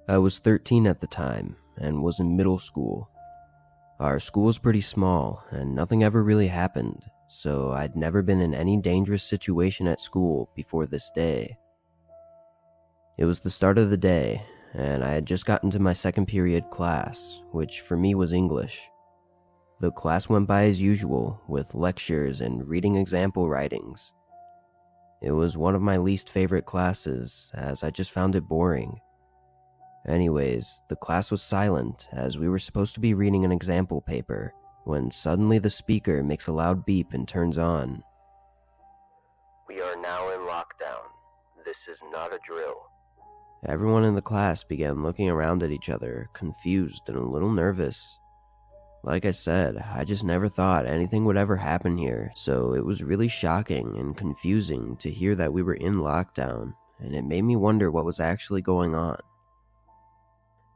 I was 13 at the time and was in middle school. Our school was pretty small and nothing ever really happened, so I'd never been in any dangerous situation at school before this day. It was the start of the day, and I had just gotten to my second period class, which for me was English. The class went by as usual, with lectures and reading example writings. It was one of my least favorite classes, as I just found it boring. Anyways, the class was silent, as we were supposed to be reading an example paper, when suddenly the speaker makes a loud beep and turns on. "We are now in lockdown. This is not a drill." Everyone in the class began looking around at each other, confused and a little nervous. Like I said, I just never thought anything would ever happen here, so it was really shocking and confusing to hear that we were in lockdown, and it made me wonder what was actually going on.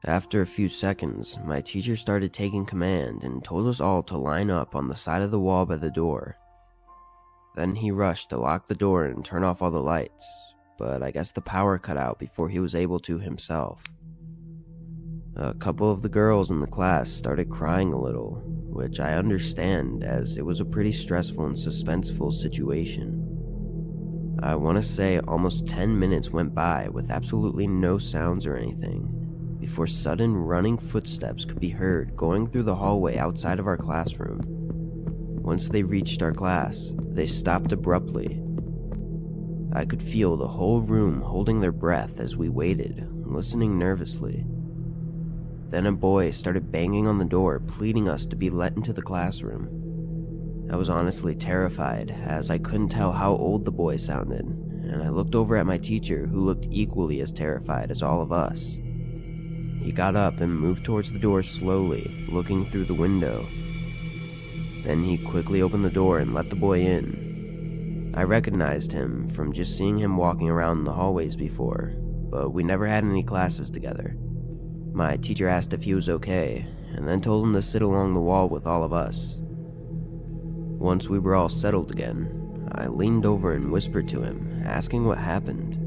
After a few seconds, my teacher started taking command and told us all to line up on the side of the wall by the door. Then he rushed to lock the door and turn off all the lights, but I guess the power cut out before he was able to himself. A couple of the girls in the class started crying a little, which I understand as it was a pretty stressful and suspenseful situation. I want to say almost 10 minutes went by with absolutely no sounds or anything, before sudden running footsteps could be heard going through the hallway outside of our classroom. Once they reached our class, they stopped abruptly. I could feel the whole room holding their breath as we waited, listening nervously. Then a boy started banging on the door, pleading us to be let into the classroom. I was honestly terrified, as I couldn't tell how old the boy sounded, and I looked over at my teacher, who looked equally as terrified as all of us. He got up and moved towards the door slowly, looking through the window. Then he quickly opened the door and let the boy in. I recognized him from just seeing him walking around the hallways before, but we never had any classes together. My teacher asked if he was okay, and then told him to sit along the wall with all of us. Once we were all settled again, I leaned over and whispered to him, asking what happened.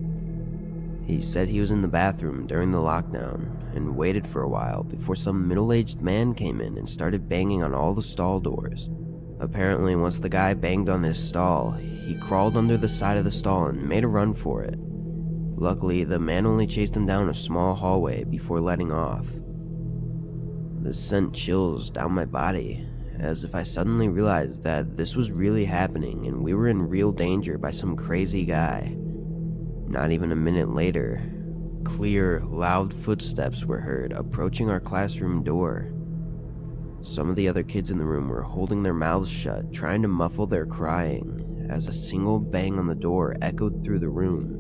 He said he was in the bathroom during the lockdown and waited for a while before some middle-aged man came in and started banging on all the stall doors. Apparently, once the guy banged on his stall, he crawled under the side of the stall and made a run for it. Luckily, the man only chased him down a small hallway before letting off. This sent chills down my body, as if I suddenly realized that this was really happening and we were in real danger by some crazy guy. Not even a minute later, clear, loud footsteps were heard approaching our classroom door. Some of the other kids in the room were holding their mouths shut, trying to muffle their crying, as a single bang on the door echoed through the room.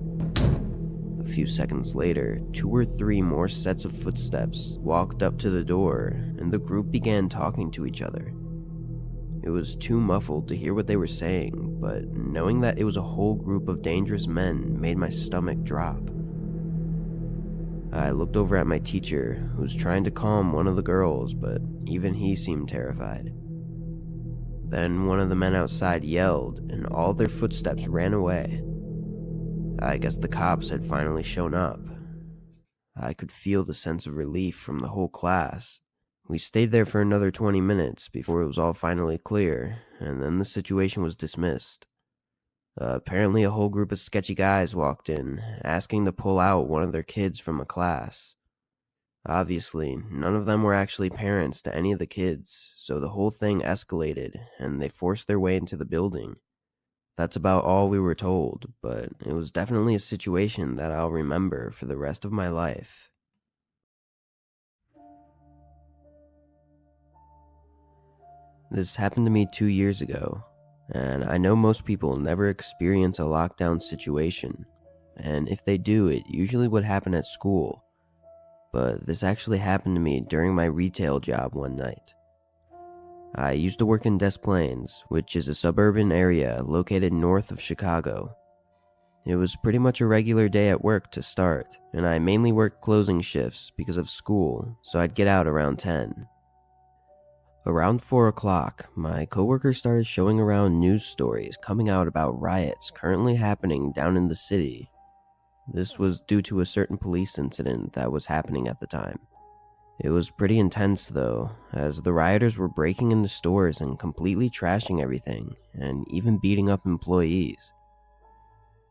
A few seconds later, 2 or 3 more sets of footsteps walked up to the door, and the group began talking to each other. It was too muffled to hear what they were saying, but knowing that it was a whole group of dangerous men made my stomach drop. I looked over at my teacher, who was trying to calm one of the girls, but even he seemed terrified. Then one of the men outside yelled, and all their footsteps ran away. I guess the cops had finally shown up. I could feel the sense of relief from the whole class. We stayed there for another 20 minutes before it was all finally clear, and then the situation was dismissed. Apparently a whole group of sketchy guys walked in, asking to pull out one of their kids from a class. Obviously, none of them were actually parents to any of the kids, so the whole thing escalated, and they forced their way into the building. That's about all we were told, but it was definitely a situation that I'll remember for the rest of my life. This happened to me 2 years ago, and I know most people never experience a lockdown situation, and if they do, it usually would happen at school. But this actually happened to me during my retail job one night. I used to work in Des Plaines, which is a suburban area located north of Chicago. It was pretty much a regular day at work to start, and I mainly worked closing shifts because of school, so I'd get out around 10. Around 4 o'clock, my coworker started showing around news stories coming out about riots currently happening down in the city. This was due to a certain police incident that was happening at the time. It was pretty intense though, as the rioters were breaking into stores and completely trashing everything, and even beating up employees.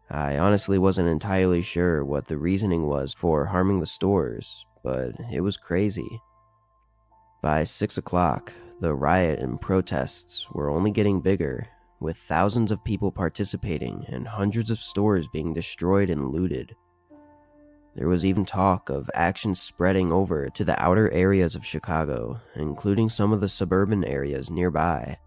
I honestly wasn't entirely sure what the reasoning was for harming the stores, but it was crazy. By 6 o'clock, the riot and protests were only getting bigger, with thousands of people participating and hundreds of stores being destroyed and looted. There was even talk of action spreading over to the outer areas of Chicago, including some of the suburban areas nearby.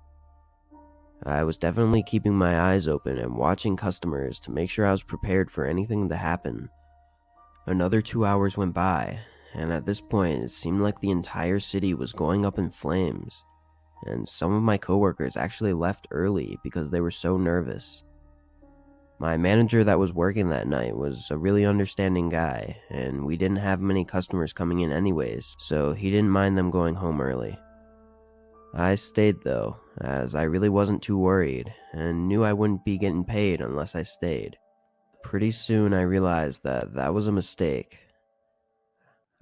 I was definitely keeping my eyes open and watching customers to make sure I was prepared for anything to happen. Another 2 hours went by, and at this point it seemed like the entire city was going up in flames, and some of my coworkers actually left early because they were so nervous. My manager that was working that night was a really understanding guy, and we didn't have many customers coming in anyways, so he didn't mind them going home early. I stayed though, as I really wasn't too worried, and knew I wouldn't be getting paid unless I stayed. Pretty soon I realized that was a mistake.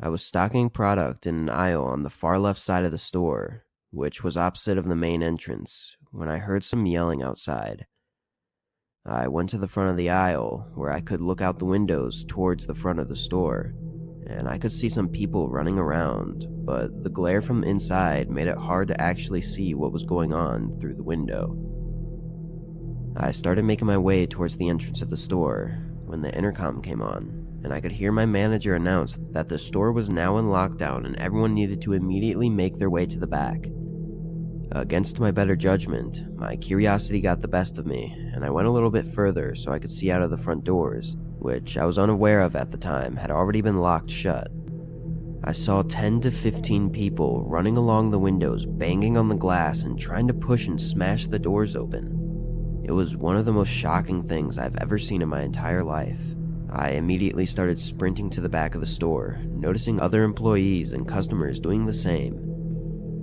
I was stocking product in an aisle on the far left side of the store, which was opposite of the main entrance, when I heard some yelling outside. I went to the front of the aisle, where I could look out the windows towards the front of the store, and I could see some people running around, but the glare from inside made it hard to actually see what was going on through the window. I started making my way towards the entrance of the store when the intercom came on, and I could hear my manager announce that the store was now in lockdown and everyone needed to immediately make their way to the back. Against my better judgment, my curiosity got the best of me, and I went a little bit further so I could see out of the front doors, which I was unaware of at the time had already been locked shut. I saw 10 to 15 people running along the windows, banging on the glass and trying to push and smash the doors open. It was one of the most shocking things I've ever seen in my entire life. I immediately started sprinting to the back of the store, noticing other employees and customers doing the same.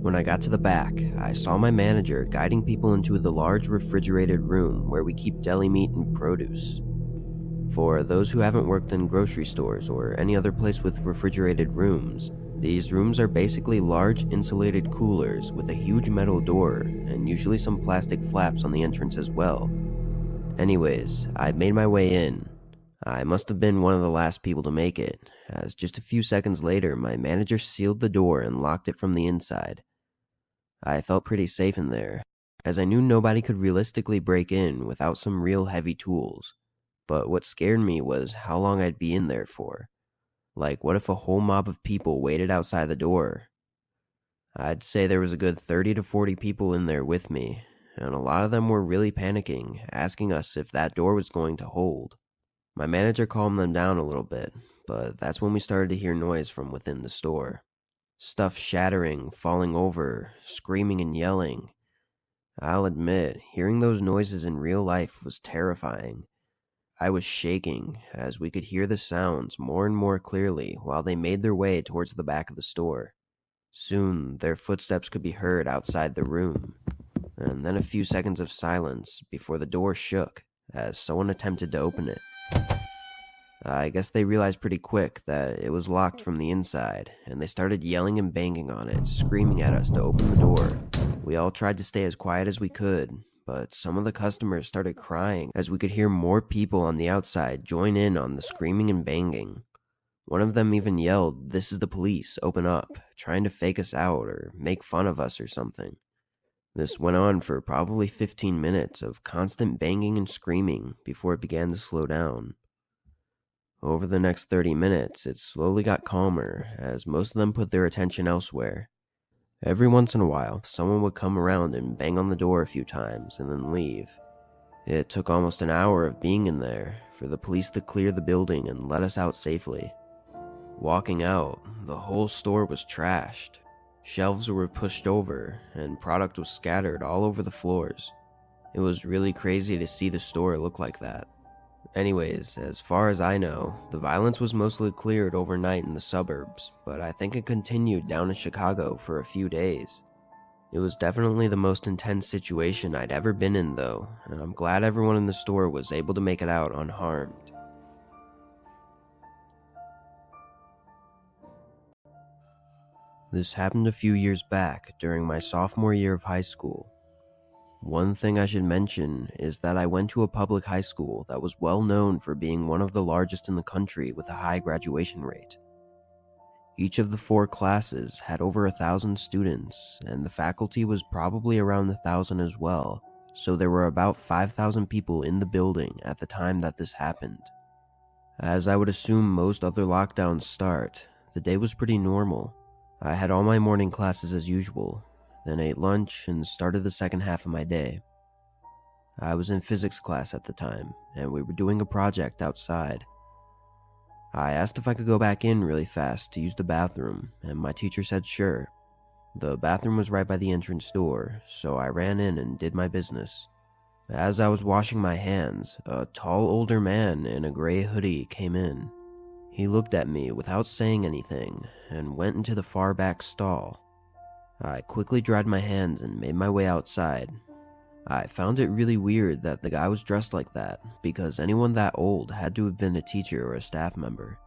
When I got to the back, I saw my manager guiding people into the large refrigerated room where we keep deli meat and produce. For those who haven't worked in grocery stores or any other place with refrigerated rooms, these rooms are basically large insulated coolers with a huge metal door and usually some plastic flaps on the entrance as well. Anyways, I made my way in. I must have been one of the last people to make it, as just a few seconds later my manager sealed the door and locked it from the inside. I felt pretty safe in there, as I knew nobody could realistically break in without some real heavy tools. But what scared me was how long I'd be in there for. Like, what if a whole mob of people waited outside the door? I'd say there was a good 30 to 40 people in there with me, and a lot of them were really panicking, asking us if that door was going to hold. My manager calmed them down a little bit, but that's when we started to hear noise from within the store. Stuff shattering, falling over, screaming and yelling. I'll admit, hearing those noises in real life was terrifying. I was shaking as we could hear the sounds more and more clearly while they made their way towards the back of the store. Soon, their footsteps could be heard outside the room, and then a few seconds of silence before the door shook as someone attempted to open it. I guess they realized pretty quick that it was locked from the inside, and they started yelling and banging on it, screaming at us to open the door. We all tried to stay as quiet as we could, but some of the customers started crying as we could hear more people on the outside join in on the screaming and banging. One of them even yelled, "This is the police, open up," trying to fake us out or make fun of us or something. This went on for probably 15 minutes of constant banging and screaming before it began to slow down. Over the next 30 minutes, it slowly got calmer as most of them put their attention elsewhere. Every once in a while, someone would come around and bang on the door a few times and then leave. It took almost an hour of being in there for the police to clear the building and let us out safely. Walking out, the whole store was trashed. Shelves were pushed over and product was scattered all over the floors. It was really crazy to see the store look like that. Anyways, as far as I know, the violence was mostly cleared overnight in the suburbs, but I think it continued down in Chicago for a few days. It was definitely the most intense situation I'd ever been in though, and I'm glad everyone in the store was able to make it out unharmed. This happened a few years back during my sophomore year of high school. One thing I should mention is that I went to a public high school that was well known for being one of the largest in the country with a high graduation rate. Each of the 4 classes had over 1,000 students, and the faculty was probably around 1,000 as well, so there were about 5,000 people in the building at the time that this happened. As I would assume most other lockdowns start, the day was pretty normal. I had all my morning classes as usual, then ate lunch and started the second half of my day. I was in physics class at the time, and we were doing a project outside. I asked if I could go back in really fast to use the bathroom, and my teacher said sure. The bathroom was right by the entrance door, so I ran in and did my business. As I was washing my hands, a tall older man in a gray hoodie came in. He looked at me without saying anything and went into the far back stall. I quickly dried my hands and made my way outside. I found it really weird that the guy was dressed like that, because anyone that old had to have been a teacher or a staff member.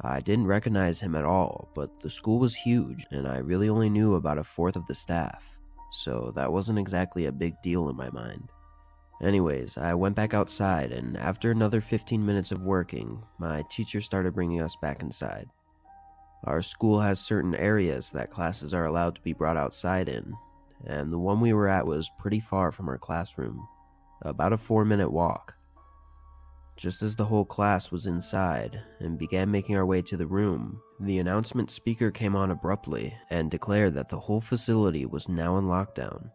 I didn't recognize him at all, but the school was huge and I really only knew about 1/4 of the staff, so that wasn't exactly a big deal in my mind. Anyways, I went back outside, and after another 15 minutes of working, my teacher started bringing us back inside. Our school has certain areas that classes are allowed to be brought outside in, and the one we were at was pretty far from our classroom, about a 4-minute walk. Just as the whole class was inside and began making our way to the room, the announcement speaker came on abruptly and declared that the whole facility was now in lockdown.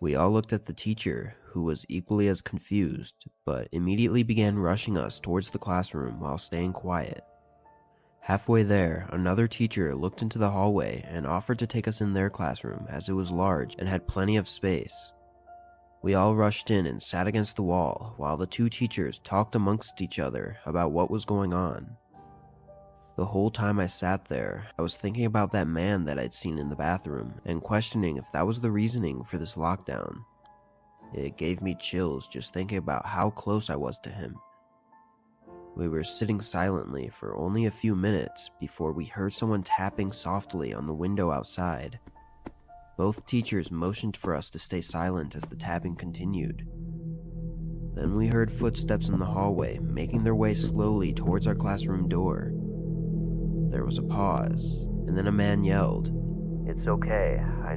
We all looked at the teacher, who was equally as confused, but immediately began rushing us towards the classroom while staying quiet. Halfway there, another teacher looked into the hallway and offered to take us in their classroom as it was large and had plenty of space. We all rushed in and sat against the wall while the 2 teachers talked amongst each other about what was going on. The whole time I sat there, I was thinking about that man that I'd seen in the bathroom and questioning if that was the reasoning for this lockdown. It gave me chills just thinking about how close I was to him. We were sitting silently for only a few minutes before we heard someone tapping softly on the window outside. Both teachers motioned for us to stay silent as the tapping continued. Then we heard footsteps in the hallway making their way slowly towards our classroom door. There was a pause, and then a man yelled, "It's okay, I know